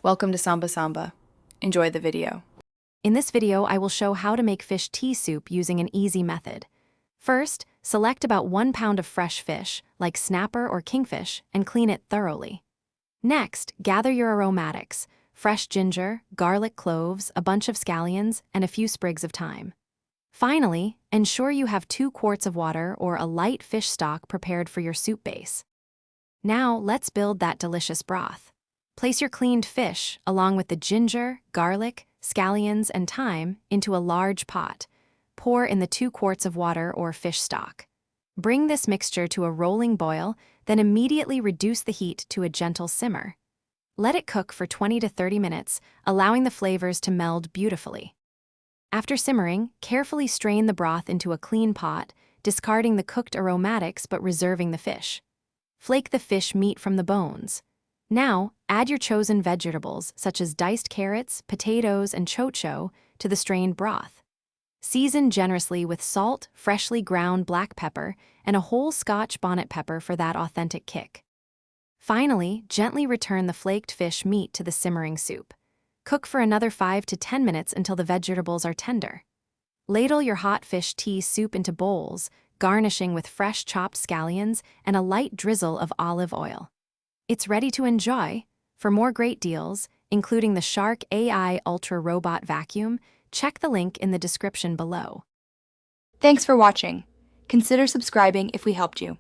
Welcome to Samba Samba. Enjoy the video. In this video, I will show how to make fish tea soup using an easy method. First, select about 1 pound of fresh fish, like snapper or kingfish, and clean it thoroughly. Next, gather your aromatics, fresh ginger, garlic cloves, a bunch of scallions, and a few sprigs of thyme. Finally, ensure you have 2 quarts of water or a light fish stock prepared for your soup base. Now, let's build that delicious broth. Place your cleaned fish, along with the ginger, garlic, scallions, and thyme, into a large pot. Pour in the 2 quarts of water or fish stock. Bring this mixture to a rolling boil, then immediately reduce the heat to a gentle simmer. Let it cook for 20 to 30 minutes, allowing the flavors to meld beautifully. After simmering, carefully strain the broth into a clean pot, discarding the cooked aromatics but reserving the fish. Flake the fish meat from the bones. Now, add your chosen vegetables, such as diced carrots, potatoes, and chocho, to the strained broth. Season generously with salt, freshly ground black pepper, and a whole Scotch bonnet pepper for that authentic kick. Finally, gently return the flaked fish meat to the simmering soup. Cook for another 5 to 10 minutes until the vegetables are tender. Ladle your hot fish tea soup into bowls, garnishing with fresh chopped scallions and a light drizzle of olive oil. It's ready to enjoy. For more great deals, including the Shark AI Ultra Robot Vacuum, check the link in the description below. Thanks for watching. Consider subscribing if we helped you.